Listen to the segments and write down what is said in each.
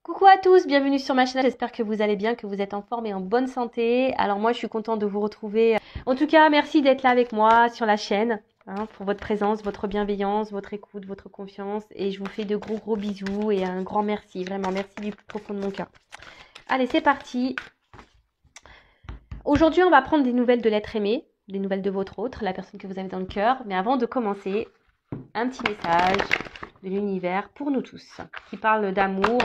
Coucou à tous, bienvenue sur ma chaîne. J'espère que vous allez bien, que vous êtes en forme et en bonne santé. Alors moi, je suis contente de vous retrouver. En tout cas, merci d'être là avec moi sur la chaîne, pour votre présence, votre bienveillance, votre écoute, votre confiance. Et je vous fais de gros gros bisous et un grand merci, vraiment merci du plus profond de mon cœur. Allez, c'est parti. Aujourd'hui, on va prendre des nouvelles de l'être aimé, des nouvelles de votre autre, la personne que vous avez dans le cœur. Mais avant de commencer, un petit message de l'univers pour nous tous, qui parle d'amour,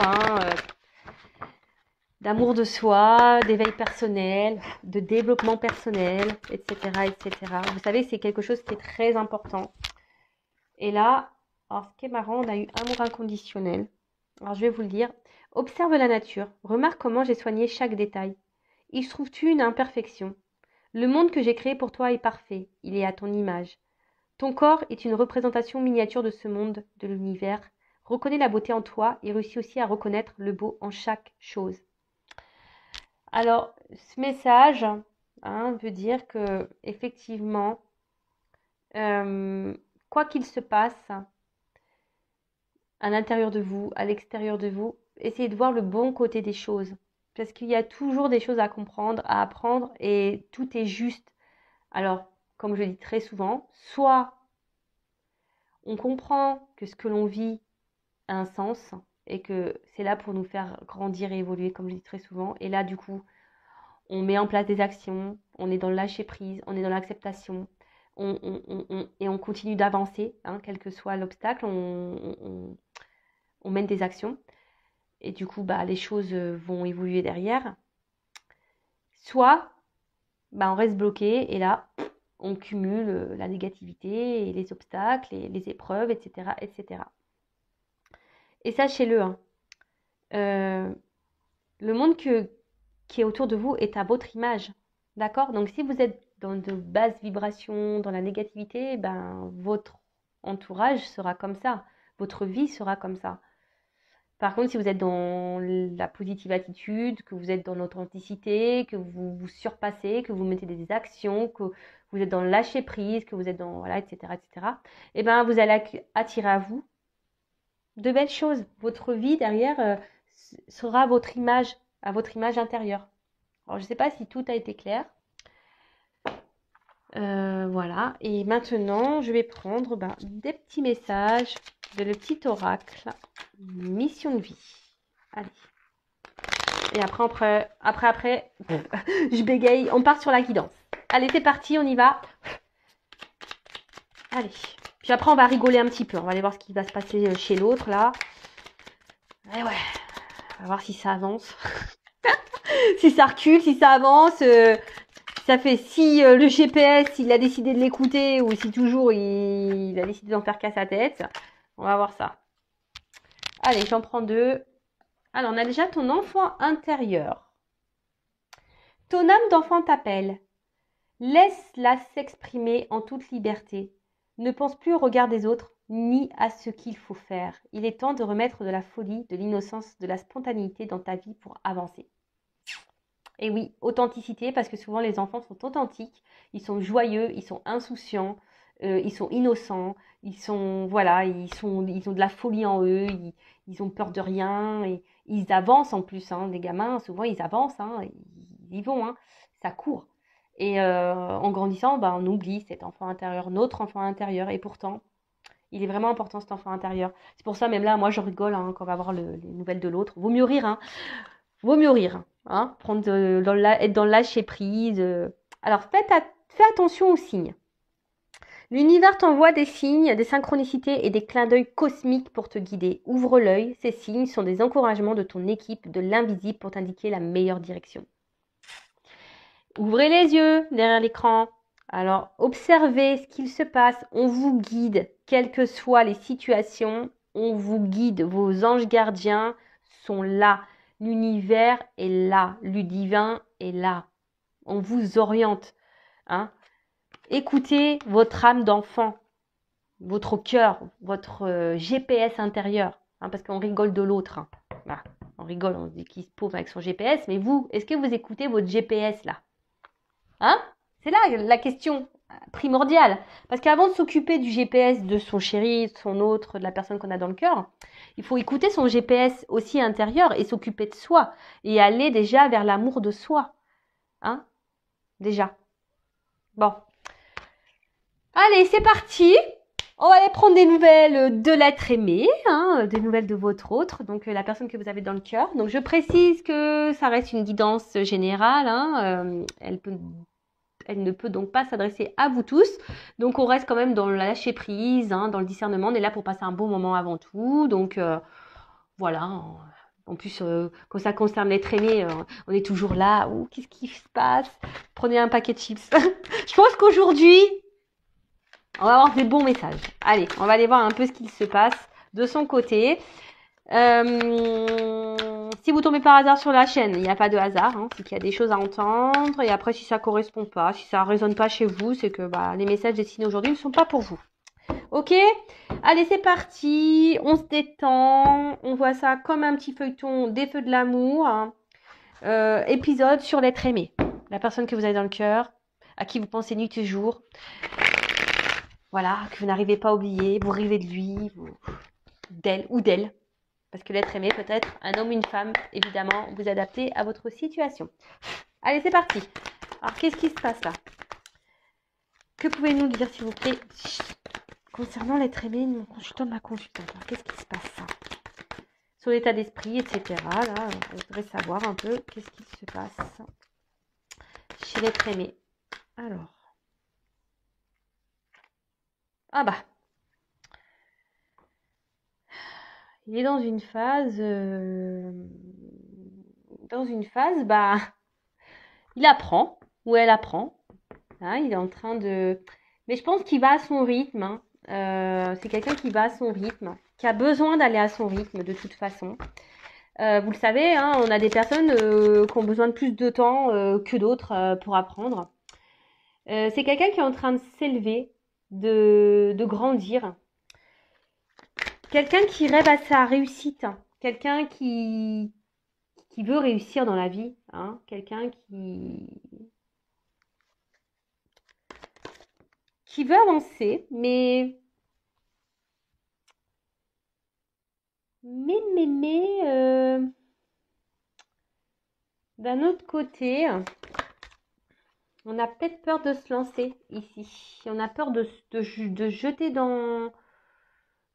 d'amour de soi, d'éveil personnel, de développement personnel, etc., etc. Vous savez, c'est quelque chose qui est très important. Et là, alors ce qui est marrant, on a eu amour inconditionnel. Alors je vais vous le dire. Observe la nature. Remarque comment j'ai soigné chaque détail. Y trouves-tu une imperfection? Le monde que j'ai créé pour toi est parfait. Il est à ton image. Ton corps est une représentation miniature de ce monde, de l'univers. Reconnais la beauté en toi et réussis aussi à reconnaître le beau en chaque chose. Alors, ce message veut dire que effectivement, quoi qu'il se passe à l'intérieur de vous, à l'extérieur de vous, essayez de voir le bon côté des choses. Parce qu'il y a toujours des choses à comprendre, à apprendre, et tout est juste. Alors, comme je le dis très souvent, soit on comprend que ce que l'on vit a un sens, et que c'est là pour nous faire grandir et évoluer, comme je dis très souvent. Et là, du coup, on met en place des actions, on est dans le lâcher prise, on est dans l'acceptation, et on continue d'avancer, quel que soit l'obstacle, on mène des actions. Et du coup, les choses vont évoluer derrière. Soit, on reste bloqué et là, on cumule la négativité et les obstacles et les épreuves, etc., etc. Et sachez-le, le monde qui est autour de vous est à votre image. D'accord? Donc, si vous êtes dans de basses vibrations, dans la négativité, votre entourage sera comme ça. Votre vie sera comme ça. Par contre, si vous êtes dans la positive attitude, que vous êtes dans l'authenticité, que vous vous surpassez, que vous mettez des actions, que vous êtes dans le lâcher prise, que vous êtes dans, voilà, etc., etc., vous allez attirer à vous de belles choses. Votre vie derrière sera à votre image intérieure. Alors, je ne sais pas si tout a été clair. Voilà. Et maintenant, je vais prendre des petits messages de le petit oracle. Mission de vie. Allez. Et après, je bégaye. On part sur la guidance. Allez, c'est parti, on y va. Allez. Puis après, on va rigoler un petit peu. On va aller voir ce qui va se passer chez l'autre, là. Et ouais. On va voir si ça avance. Si ça recule, si ça avance. Ça fait si le GPS, il a décidé de l'écouter ou si toujours il a décidé d'en faire qu'à sa tête. On va voir ça. Allez, j'en prends deux. Alors, on a déjà ton enfant intérieur. Ton âme d'enfant t'appelle. Laisse-la s'exprimer en toute liberté. Ne pense plus au regard des autres, ni à ce qu'il faut faire. Il est temps de remettre de la folie, de l'innocence, de la spontanéité dans ta vie pour avancer. Et oui, authenticité, parce que souvent les enfants sont authentiques, ils sont joyeux, ils sont insouciants, ils sont innocents, ils ont de la folie en eux, ils ont peur de rien, et ils avancent en plus, les gamins, souvent ils avancent, ils y vont, ça court. Et en grandissant, on oublie cet enfant intérieur, notre enfant intérieur, et pourtant, il est vraiment important cet enfant intérieur. C'est pour ça, même là, moi je rigole quand on va voir les nouvelles de l'autre. Vaut mieux rire, Vaut mieux rire, être dans le lâcher prise. Alors, fais attention aux signes. L'univers t'envoie des signes, des synchronicités et des clins d'œil cosmiques pour te guider. Ouvre l'œil, ces signes sont des encouragements de ton équipe, de l'invisible pour t'indiquer la meilleure direction. Ouvrez les yeux derrière l'écran. Alors, observez ce qu'il se passe. On vous guide, quelles que soient les situations. On vous guide. Vos anges gardiens sont là. L'univers est là. Le divin est là. On vous oriente. Écoutez votre âme d'enfant, votre cœur, votre GPS intérieur. Parce qu'on rigole de l'autre. On rigole, on dit qu'il se paume avec son GPS. Mais vous, est-ce que vous écoutez votre GPS là? C'est là la question. primordial. Parce qu'avant de s'occuper du GPS de son chéri, de son autre, de la personne qu'on a dans le cœur, il faut écouter son GPS aussi intérieur et s'occuper de soi. Et aller déjà vers l'amour de soi. Hein? Déjà. Bon. Allez, c'est parti. On va aller prendre des nouvelles de l'être aimé, hein, des nouvelles de votre autre, donc la personne que vous avez dans le cœur. Donc je précise que ça reste une guidance générale, hein, elle ne peut donc pas s'adresser à vous tous. Donc on reste quand même dans le lâcher prise, hein, dans le discernement. On est là pour passer un bon moment avant tout. Donc voilà. En plus, quand ça concerne l'être aimé, on est toujours là. Ouh, qu'est-ce qui se passe? Prenez un paquet de chips. Je pense qu'aujourd'hui, on va avoir des bons messages. Allez, on va aller voir un peu ce qu'il se passe de son côté. Si vous tombez par hasard sur la chaîne, il n'y a pas de hasard, hein, c'est qu'il y a des choses à entendre. Et après, si ça correspond pas, si ça résonne pas chez vous, c'est que les messages destinés aujourd'hui ne sont pas pour vous. Ok? Allez, c'est parti. On se détend. On voit ça comme un petit feuilleton des feux de l'amour. Hein. Épisode sur l'être aimé. La personne que vous avez dans le cœur, à qui vous pensez nuit et jour. Voilà, que vous n'arrivez pas à oublier, vous rêvez de lui, d'elle ou d'elle. Parce que l'être aimé peut être un homme ou une femme, évidemment, vous adaptez à votre situation. Allez, c'est parti. Alors, qu'est-ce qui se passe là? Que pouvez-vous nous dire, s'il vous plaît, concernant l'être aimé, nous consultons ma consultante. Qu'est-ce qui se passe là? Sur l'état d'esprit, etc. Là, on voudrait savoir un peu qu'est-ce qui se passe chez l'être aimé. Alors. Ah bah. Il est dans une phase, il apprend, ou elle apprend, hein, il est en train de... Mais je pense qu'il va à son rythme, hein. C'est quelqu'un qui va à son rythme, qui a besoin d'aller à son rythme de toute façon. Vous le savez, hein, on a des personnes qui ont besoin de plus de temps que d'autres pour apprendre. C'est quelqu'un qui est en train de s'élever, de grandir. Quelqu'un qui rêve à sa réussite, hein. Quelqu'un qui veut réussir dans la vie, hein. Quelqu'un qui veut avancer, mais d'un autre côté, on a peut-être peur de se lancer ici. On a peur de jeter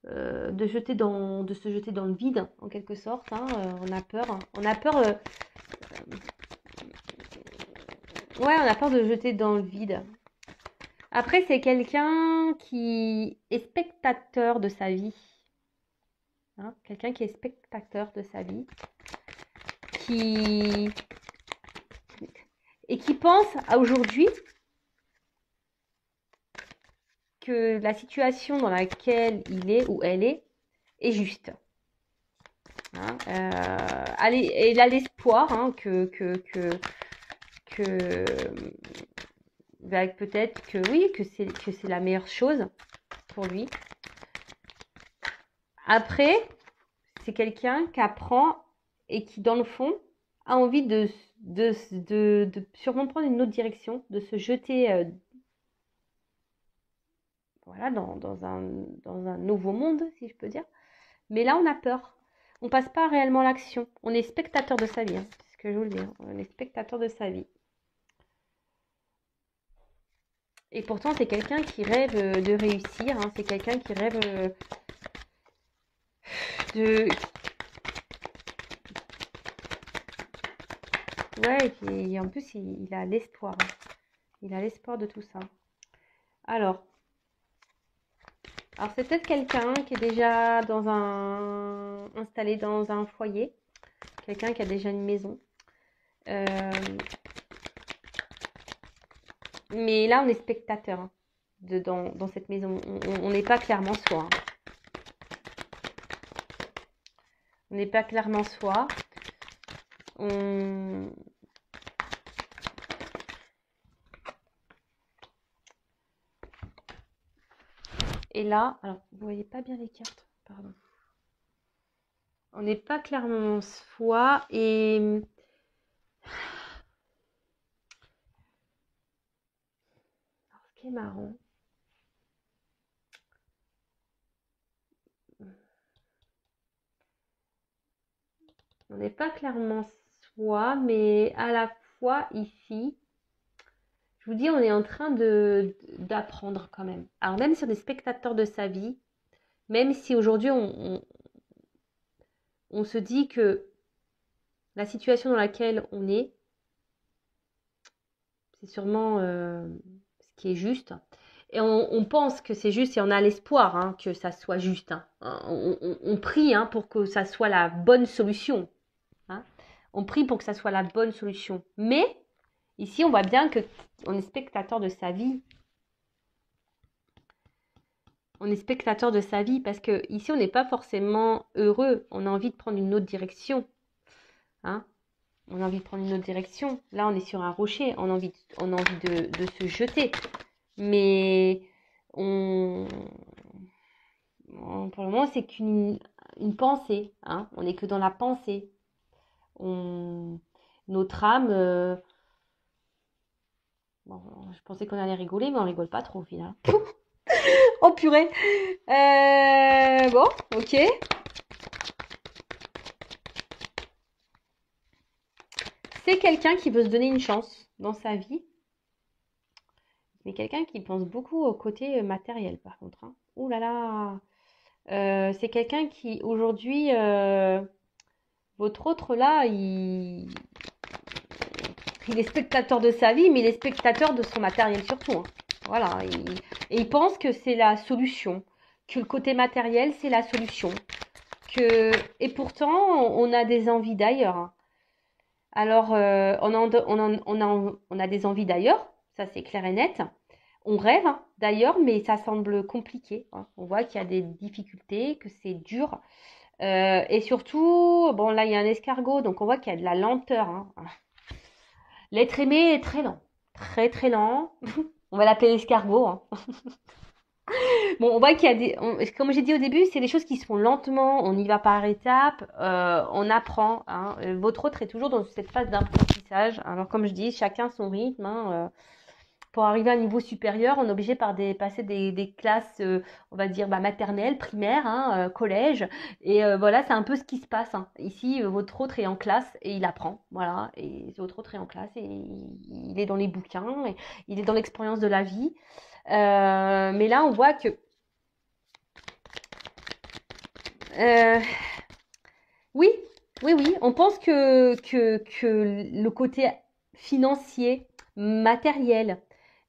de se jeter dans le vide, en quelque sorte. Hein. On a peur. Ouais, on a peur de jeter dans le vide. Après, c'est quelqu'un qui est spectateur de sa vie. Hein, quelqu'un qui est spectateur de sa vie. Et qui pense à aujourd'hui que la situation dans laquelle il est ou elle est juste. Hein, il a l'espoir, hein, que peut-être que oui, que c'est la meilleure chose pour lui. Après, c'est quelqu'un qui apprend et qui, dans le fond, a envie de sûrement prendre une autre direction, de se jeter voilà, dans un nouveau monde, si je peux dire. Mais là, on a peur. On passe pas réellement à l'action. On est spectateur de sa vie, hein, c'est ce que je vous le dis. Hein. On est spectateur de sa vie. Et pourtant, c'est quelqu'un qui rêve de réussir. Hein. C'est quelqu'un qui rêve de... Ouais, et en plus, il a l'espoir. Hein. Il a l'espoir de tout ça. Alors c'est peut-être quelqu'un qui est déjà installé dans un foyer. Quelqu'un qui a déjà une maison. Mais là, on est spectateur hein, dans cette maison. On n'est pas clairement soi. Hein. On n'est pas clairement soi. Et là, alors, vous voyez pas bien les cartes, pardon. On n'est pas clairement soi et... qui est marrant. On n'est pas clairement soi, mais à la fois ici, je vous dis, on est en train d'apprendre quand même. Alors même si on est spectateur de sa vie, même si aujourd'hui on se dit que la situation dans laquelle on est, c'est sûrement ce qui est juste. Et on pense que c'est juste et on a l'espoir hein, que ça soit juste. Hein. On prie hein, pour que ça soit la bonne solution. Hein. On prie pour que ça soit la bonne solution. Mais ici, on voit bien qu'on est spectateur de sa vie. On est spectateur de sa vie parce que ici, on n'est pas forcément heureux. On a envie de prendre une autre direction. Hein. On a envie de prendre une autre direction. Là, on est sur un rocher. On a envie de se jeter. Mais pour le moment, c'est qu'une pensée. Hein. On n'est que dans la pensée. Notre âme... Bon, je pensais qu'on allait rigoler, mais on rigole pas trop au final. Oh purée. Bon, ok. C'est quelqu'un qui veut se donner une chance dans sa vie. Mais quelqu'un qui pense beaucoup au côté matériel, par contre. Hein. Ouh là là. C'est quelqu'un qui, aujourd'hui, votre autre là, il est spectateur de sa vie, mais il est spectateur de son matériel surtout. Hein. Voilà. Et il pense que c'est la solution. Que le côté matériel, c'est la solution. Et pourtant, on a des envies d'ailleurs. Hein. Alors, on a des envies d'ailleurs, ça c'est clair et net. On rêve hein, d'ailleurs, mais ça semble compliqué. Hein. On voit qu'il y a des difficultés, que c'est dur. Et surtout, bon là il y a un escargot, donc on voit qu'il y a de la lenteur. Hein. L'être aimé est très lent, très très lent. On va l'appeler l'escargot. Hein. Bon, on voit qu'il y a comme j'ai dit au début, c'est des choses qui se font lentement, on y va par étapes, on apprend. Hein. Votre autre est toujours dans cette phase d'apprentissage. Alors comme je dis, chacun son rythme. Hein. Pour arriver à un niveau supérieur, on est obligé par passer des classes, on va dire maternelles, primaires, hein, collège. Et voilà, c'est un peu ce qui se passe. Hein. Ici, votre autre est en classe et il apprend. Voilà, et votre autre est en classe et il est dans les bouquins, et il est dans l'expérience de la vie. Mais là, on voit que oui, on pense que le côté financier, matériel,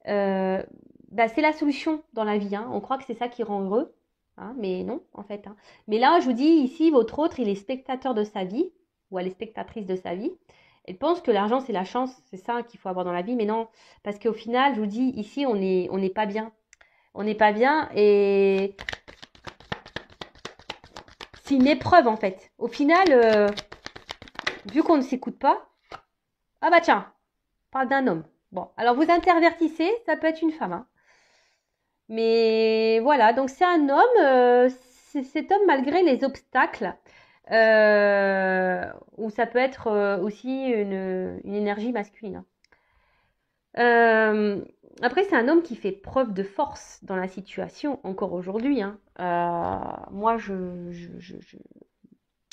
c'est la solution dans la vie. Hein. On croit que c'est ça qui rend heureux, hein, mais non, en fait. Hein. Mais là, je vous dis, ici, votre autre, il est spectateur de sa vie, ou elle est spectatrice de sa vie. Elle pense que l'argent, c'est la chance, c'est ça qu'il faut avoir dans la vie, mais non. Parce qu'au final, je vous dis, ici, on n'est pas bien. On n'est pas bien et c'est une épreuve, en fait. Au final, vu qu'on ne s'écoute pas, ah bah tiens, on parle d'un homme. Bon, alors vous intervertissez, ça peut être une femme. Hein. Mais voilà, donc c'est un homme, cet homme malgré les obstacles, ou ça peut être aussi une énergie masculine. Après, c'est un homme qui fait preuve de force dans la situation, encore aujourd'hui. Hein. Moi,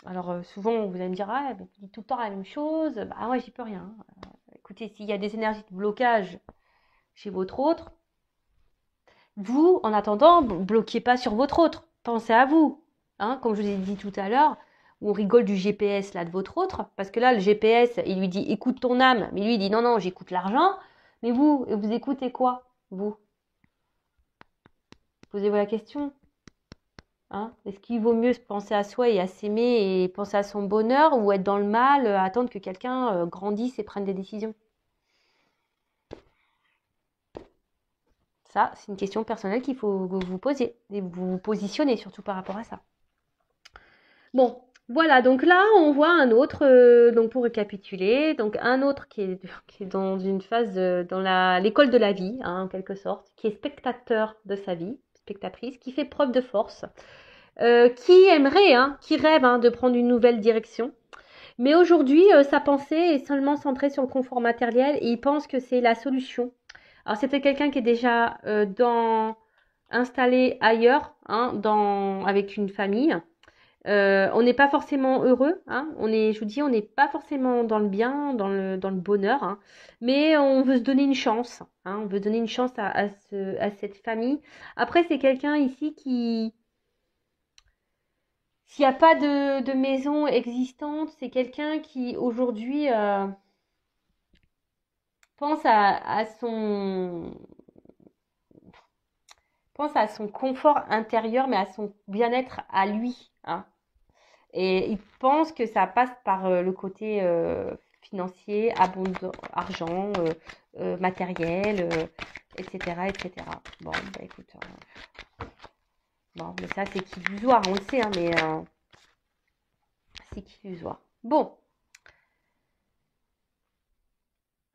alors souvent, vous allez me dire, ah, tu dis tout le temps la même chose. Bah ouais, j'y peux rien. Écoutez, s'il y a des énergies de blocage chez votre autre, vous, en attendant, bloquez pas sur votre autre. Pensez à vous. Hein, comme je vous ai dit tout à l'heure, on rigole du GPS là de votre autre, parce que là, le GPS, il lui dit écoute ton âme, mais lui, il dit non, non, j'écoute l'argent. Mais vous écoutez quoi, vous? Posez-vous la question. Hein? Est-ce qu'il vaut mieux penser à soi et à s'aimer et penser à son bonheur, ou être dans le mal, attendre que quelqu'un grandisse et prenne des décisions? Ça, c'est une question personnelle qu'il faut que vous posiez et vous positionnez surtout par rapport à ça. Bon, voilà, donc là, on voit un autre, donc pour récapituler, donc un autre qui est dans une phase, dans l'école de la vie, hein, en quelque sorte, qui est spectateur de sa vie, spectatrice, qui fait preuve de force, qui aimerait, hein, qui rêve hein, de prendre une nouvelle direction. Mais aujourd'hui, sa pensée est seulement centrée sur le confort matériel et il pense que c'est la solution Alors, c'est peut-être quelqu'un qui est déjà installé ailleurs, hein, avec une famille. On n'est pas forcément heureux, hein. Je vous dis, on n'est pas forcément dans le bien, dans le bonheur, hein. Mais on veut se donner une chance, hein. On veut donner une chance à cette famille. Après, c'est quelqu'un ici qui, s'il n'y a pas de maison existante, c'est quelqu'un qui aujourd'hui pense pense à son confort intérieur, mais à son bien-être à lui, hein. Et il pense que ça passe par le côté financier, argent, matériel, etc., etc. Bon, bah écoute, bon, mais ça c'est qu'illusoire, on le sait, hein, mais c'est qu'illusoire. Bon,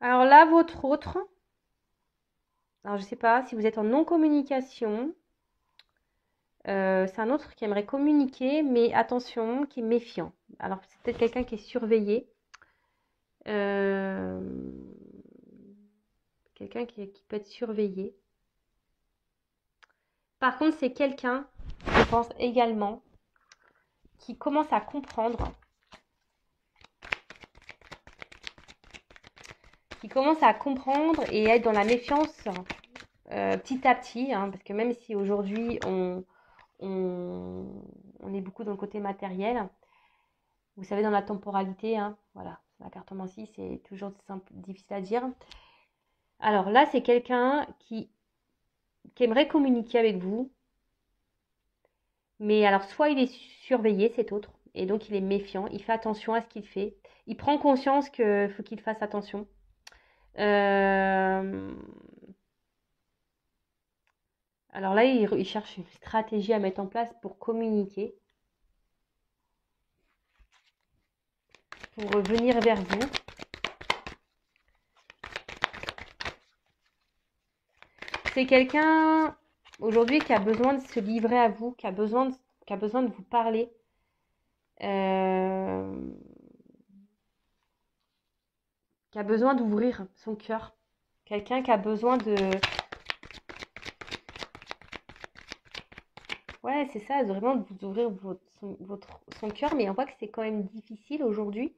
alors là, votre autre, alors je sais pas si vous êtes en non-communication, c'est un autre qui aimerait communiquer, mais attention, qui est méfiant. Alors c'est peut-être quelqu'un qui est surveillé. Euh, Quelqu'un qui peut être surveillé. Par contre, c'est quelqu'un, je pense également, qui commence à comprendre, et être dans la méfiance petit à petit, hein, parce que même si aujourd'hui on est beaucoup dans le côté matériel, vous savez, dans la temporalité, hein, voilà, la cartomancie, c'est toujours difficile à dire. Alors là, c'est quelqu'un qui aimerait communiquer avec vous, mais alors soit il est surveillé, cet autre, et donc il est méfiant, il fait attention à ce qu'il fait, il prend conscience qu'il faut qu'il fasse attention. Euh, Alors là, il cherche une stratégie à mettre en place pour communiquer, pour venir vers vous. C'est quelqu'un aujourd'hui qui a besoin de se livrer à vous, qui a besoin de vous parler. euh, qui a besoin d'ouvrir son cœur. Quelqu'un qui a besoin de... Ouais, c'est ça, vraiment d'ouvrir son cœur, mais on voit que c'est quand même difficile aujourd'hui.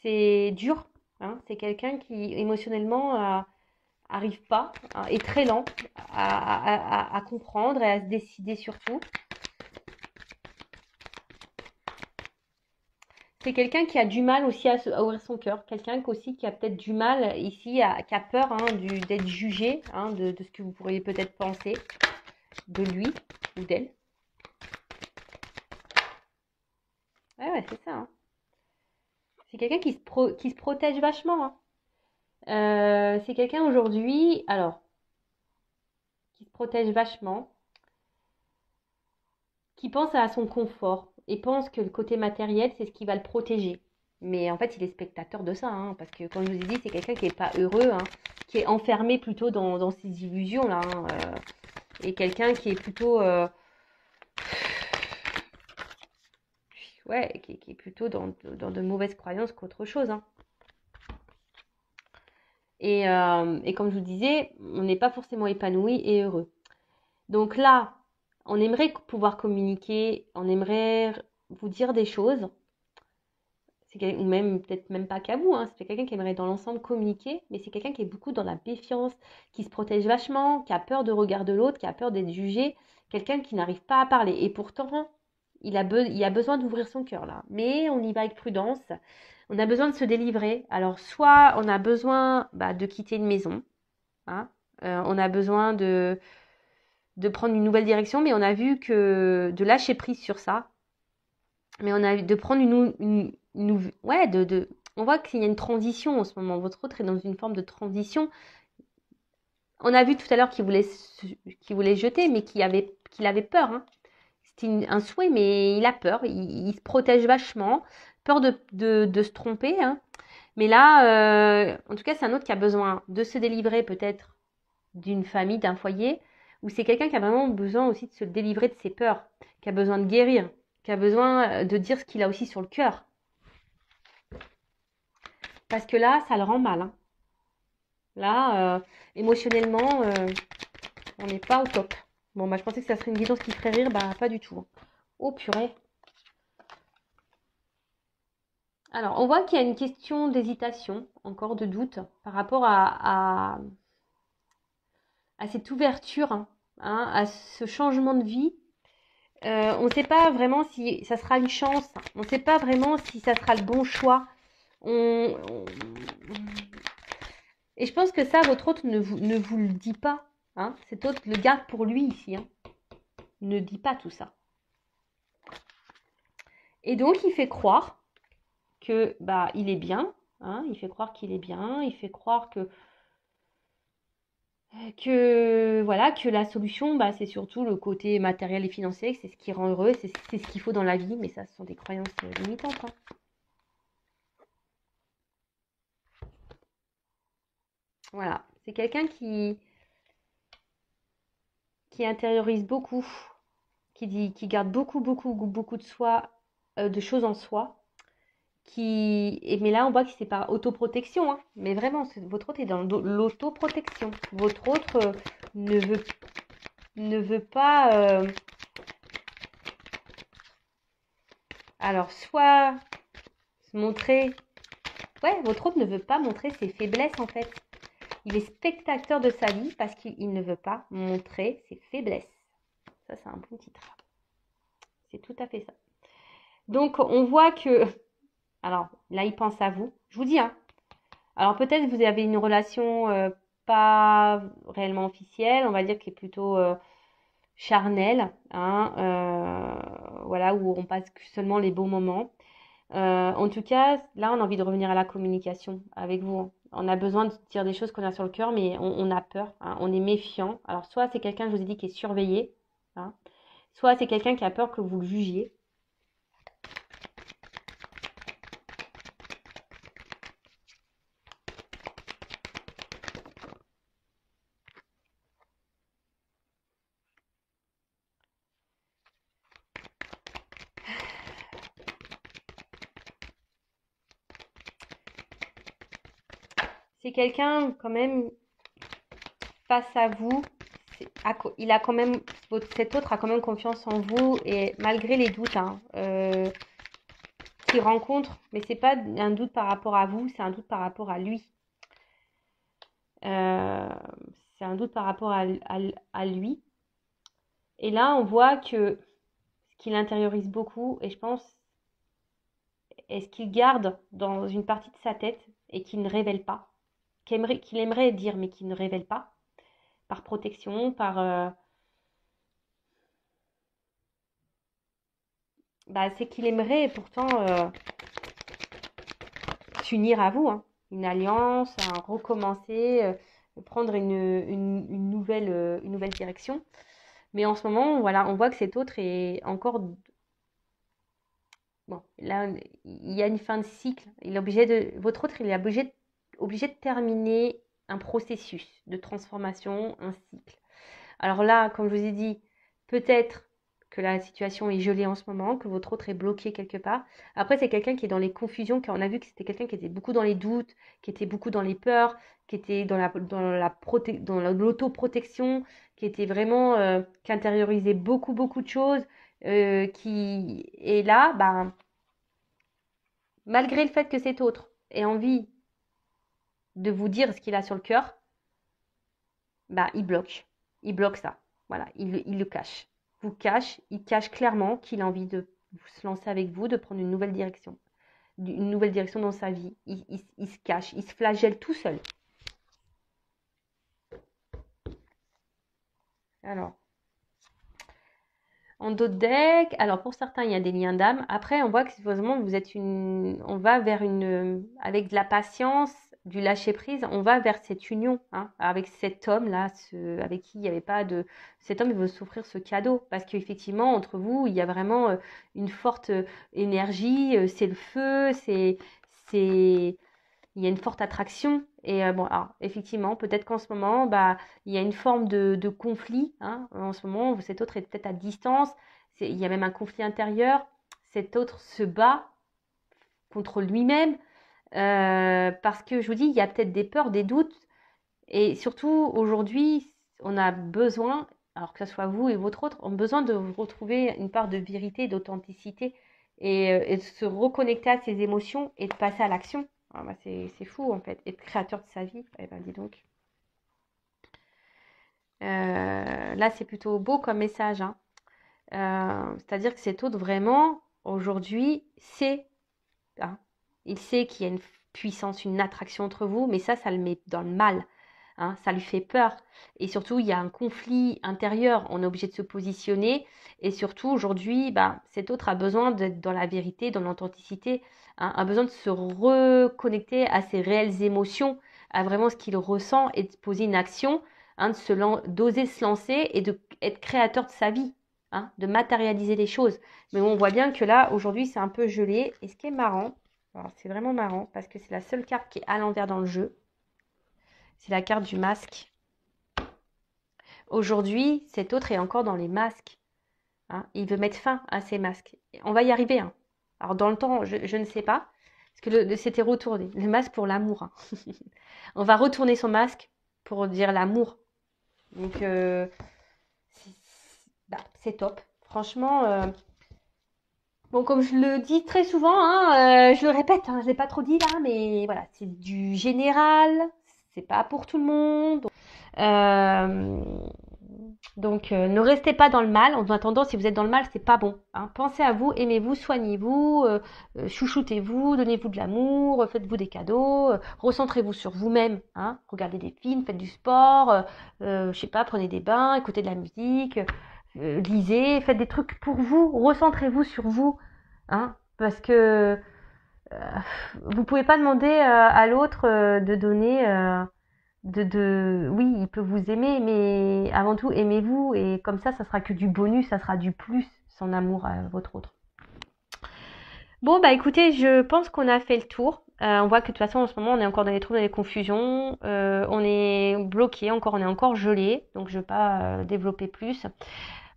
C'est dur, hein. C'est quelqu'un qui émotionnellement arrive pas, hein, est très lent à comprendre et à se décider surtout. C'est quelqu'un qui a du mal aussi à ouvrir son cœur. Quelqu'un aussi qui a peut-être du mal ici, qui a peur, hein, d'être jugé, hein, de ce que vous pourriez peut-être penser de lui ou d'elle. Ouais, ouais, c'est ça, hein. C'est quelqu'un qui se protège vachement, hein. C'est quelqu'un aujourd'hui, alors, qui se protège vachement, qui pense à son confort et pense que le côté matériel, c'est ce qui va le protéger. Mais en fait, il est spectateur de ça, hein, parce que comme je vous ai dit, c'est quelqu'un qui n'est pas heureux, hein, qui est enfermé plutôt dans ses illusions, là, hein, et quelqu'un qui est plutôt... ouais, qui est plutôt dans de mauvaises croyances qu'autre chose, hein. Et comme je vous disais, on n'est pas forcément épanoui et heureux. Donc là, on aimerait pouvoir communiquer, on aimerait vous dire des choses. Ou même peut-être même pas qu'à vous, hein. C'est quelqu'un qui aimerait dans l'ensemble communiquer, mais c'est quelqu'un qui est beaucoup dans la méfiance, qui se protège vachement, qui a peur de regard de l'autre, qui a peur d'être jugé, quelqu'un qui n'arrive pas à parler. Et pourtant, il a besoin d'ouvrir son cœur là. Mais on y va avec prudence. On a besoin de se délivrer. Alors, soit on a besoin de quitter une maison, hein. On a besoin de prendre une nouvelle direction, mais on a vu que de lâcher prise sur ça. Mais on a de prendre ouais, on voit qu'il y a une transition en ce moment. Votre autre est dans une forme de transition. On a vu tout à l'heure qu'il voulait jeter, mais qu'il avait peur, hein. C'était un souhait, mais il a peur. Il se protège vachement. Peur de se tromper, hein. Mais là, en tout cas, c'est un autre qui a besoin de se délivrer peut-être d'une famille, d'un foyer, ou c'est quelqu'un qui a vraiment besoin aussi de se délivrer de ses peurs, qui a besoin de guérir, qui a besoin de dire ce qu'il a aussi sur le cœur. Parce que là, ça le rend mal, hein. Là, émotionnellement, on n'est pas au top. Bon, bah, je pensais que ça serait une guidance qui ferait rire. Bah, pas du tout. Oh, purée. Alors, on voit qu'il y a une question d'hésitation, encore de doute, par rapport à cette ouverture, hein, à ce changement de vie. On ne sait pas vraiment si ça sera une chance. On ne sait pas vraiment si ça sera le bon choix. On- on- Et je pense que ça, votre hôte ne vous le dit pas. Hein. Cet hôte le garde pour lui ici. Hein. Ne dit pas tout ça. Et donc, il fait croire que bah il est bien. Hein. Il fait croire qu'il est bien. Il fait croire que voilà, que la solution, bah, c'est surtout le côté matériel et financier, que c'est ce qui rend heureux, c'est ce qu'il faut dans la vie, mais ça, ce sont des croyances limitantes. Hein. Voilà, c'est quelqu'un qui intériorise beaucoup, qui garde beaucoup de soi, de choses en soi, mais là, on voit que c'est par autoprotection, hein. Mais vraiment, votre autre est dans l'autoprotection. Votre autre ne veut, ne veut pas, alors, soit se montrer. Ouais, votre autre ne veut pas montrer ses faiblesses en fait. Il est spectateur de sa vie parce qu'il ne veut pas montrer ses faiblesses. Ça, c'est un bon titre. C'est tout à fait ça. Donc, on voit que... Alors, là, il pense à vous. Je vous dis, hein. Alors, peut-être vous avez une relation pas réellement officielle, on va dire qui est plutôt charnelle, hein, voilà, où on passe seulement les beaux moments. En tout cas, là, on a envie de revenir à la communication avec vous. On a besoin de dire des choses qu'on a sur le cœur, mais on a peur, hein, on est méfiant. Alors, soit c'est quelqu'un, je vous ai dit, qui est surveillé, hein, soit c'est quelqu'un qui a peur que vous le jugiez. C'est quelqu'un, quand même, face à vous, il a quand même, cet autre a quand même confiance en vous, et malgré les doutes, hein, qu'il rencontre, mais c'est pas un doute par rapport à vous, c'est un doute par rapport à lui. Euh, c'est un doute par rapport à lui. Et là, on voit que ce qu'il intériorise beaucoup, et je pense, est ce qu'il garde dans une partie de sa tête et qu'il ne révèle pas, qu'il aimerait dire, mais qu'il ne révèle pas, par protection, bah, c'est qu'il aimerait pourtant s'unir à vous, hein. Une alliance, un recommencer, prendre une nouvelle direction. Mais en ce moment, voilà, on voit que cet autre est encore. Bon, là, il y a une fin de cycle. Votre autre, il est obligé de terminer un processus de transformation, un cycle. Alors là, comme je vous ai dit, peut-être que la situation est gelée en ce moment, que votre autre est bloqué quelque part. Après, c'est quelqu'un qui est dans les confusions, car on a vu que c'était quelqu'un qui était beaucoup dans les doutes, qui était beaucoup dans les peurs, qui était dans l'autoprotection, qui était vraiment, qui intériorisait beaucoup de choses, qui est là, bah, malgré le fait que cet autre ait envie de vous dire ce qu'il a sur le cœur, bah, il bloque. Il bloque ça. Voilà, il le cache. Il cache clairement qu'il a envie de se lancer avec vous, de prendre une nouvelle direction dans sa vie. Il se cache, il se flagelle tout seul. Alors, en d'autres decks, alors pour certains, il y a des liens d'âme. Après, on voit que vraiment, on va vers avec de la patience, du lâcher prise, on va vers cette union, hein, avec cet homme-là, avec qui il n'y avait pas de, cet homme, il veut s'offrir ce cadeau, parce qu'effectivement, entre vous, il y a vraiment une forte énergie, c'est le feu, c'est, il y a une forte attraction. Et bon, alors, effectivement, peut-être qu'en ce moment, bah, il y a une forme de conflit, hein. En ce moment, cet autre est peut-être à distance. Il y a même un conflit intérieur. Cet autre se bat contre lui-même parce que je vous dis, il y a peut-être des peurs, des doutes. Et surtout, aujourd'hui, on a besoin, alors que ce soit vous et votre autre, on a besoin de retrouver une part de vérité, d'authenticité et de se reconnecter à ses émotions et de passer à l'action. Ah bah c'est fou en fait, être créateur de sa vie. Eh ben dis donc. Là, c'est plutôt beau comme message, hein. C'est-à-dire que cet autre, vraiment, aujourd'hui, sait, hein, il sait qu'il y a une puissance, une attraction entre vous, mais ça le met dans le mal. Hein, ça lui fait peur. Et surtout, il y a un conflit intérieur. On est obligé de se positionner. Et surtout, aujourd'hui, bah, cet autre a besoin d'être dans la vérité, dans l'authenticité, hein, a besoin de se reconnecter à ses réelles émotions, à vraiment ce qu'il ressent et de poser une action, hein, d'oser se lancer et d'être créateur de sa vie, hein, de matérialiser les choses. Mais on voit bien que là, aujourd'hui, c'est un peu gelé. Et ce qui est marrant, alors c'est vraiment marrant parce que c'est la seule carte qui est à l'envers dans le jeu. C'est la carte du masque. Aujourd'hui, cet autre est encore dans les masques. Hein. Il veut mettre fin à ces masques. On va y arriver. Hein. Alors, dans le temps, je ne sais pas. Parce que c'était retourné. Le masque pour l'amour. Hein. On va retourner son masque pour dire l'amour. Donc, c'est top. Franchement, bon, comme je le dis très souvent, hein, je le répète, hein, je ne l'ai pas trop dit là, mais voilà, c'est du général. C'est pas pour tout le monde. Euh, donc, ne restez pas dans le mal. En attendant, si vous êtes dans le mal, c'est pas bon. Hein. Pensez à vous, aimez-vous, soignez-vous, chouchoutez-vous, donnez-vous de l'amour, faites-vous des cadeaux, recentrez-vous sur vous-même. Hein. Regardez des films, faites du sport, je sais pas, prenez des bains, écoutez de la musique, lisez, faites des trucs pour vous. Recentrez-vous sur vous, hein, parce que vous pouvez pas demander à l'autre de donner. Oui, il peut vous aimer, mais avant tout, aimez-vous. Et comme ça sera que du bonus, ça sera du plus, son amour à votre autre. Bon, bah écoutez, je pense qu'on a fait le tour. On voit que de toute façon, en ce moment, on est encore dans les troubles, dans les confusions. On est bloqué, on est encore gelé. Donc, je ne vais pas développer plus.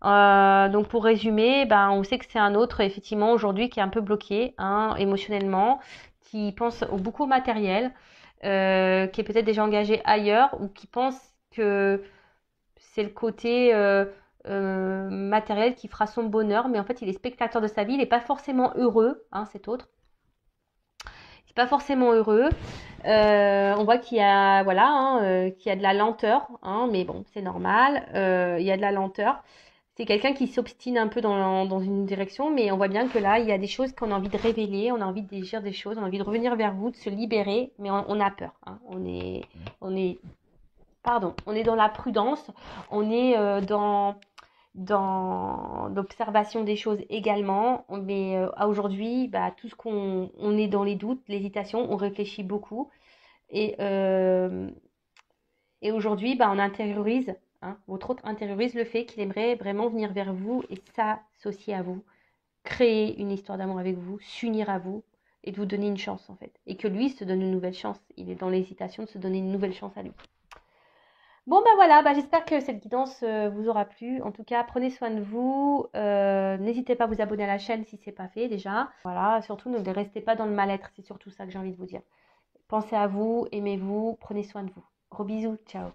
Donc, pour résumer, bah, on sait que c'est un autre, effectivement, aujourd'hui, qui est un peu bloqué, hein, émotionnellement, qui pense beaucoup au matériel. Qui est peut-être déjà engagé ailleurs ou qui pense que c'est le côté matériel qui fera son bonheur, mais en fait il est spectateur de sa vie, il n'est pas forcément heureux, hein, cet autre. Il n'est pas forcément heureux. On voit qu'il y a, voilà, hein, qu'il y a de la lenteur, hein, mais bon, c'est normal. Il y a de la lenteur. C'est quelqu'un qui s'obstine un peu dans une direction, mais on voit bien que là, il y a des choses qu'on a envie de révéler, on a envie de dire des choses, on a envie de revenir vers vous, de se libérer, mais on a peur. Hein. On est dans la prudence, on est dans l'observation des choses également, mais à aujourd'hui, bah, tout ce on est dans les doutes, l'hésitation, on réfléchit beaucoup, et, euh, et aujourd'hui, bah, on intériorise, hein, votre autre intériorise le fait qu'il aimerait vraiment venir vers vous et s'associer à vous, créer une histoire d'amour avec vous, s'unir à vous et de vous donner une chance en fait. Et que lui se donne une nouvelle chance. Il est dans l'hésitation de se donner une nouvelle chance à lui. Bon bah voilà, bah, j'espère que cette guidance vous aura plu. En tout cas, prenez soin de vous. N'hésitez pas à vous abonner à la chaîne si ce n'est pas fait déjà. Voilà, surtout ne restez pas dans le mal-être. C'est surtout ça que j'ai envie de vous dire. Pensez à vous, aimez-vous, prenez soin de vous. Gros bisous, ciao.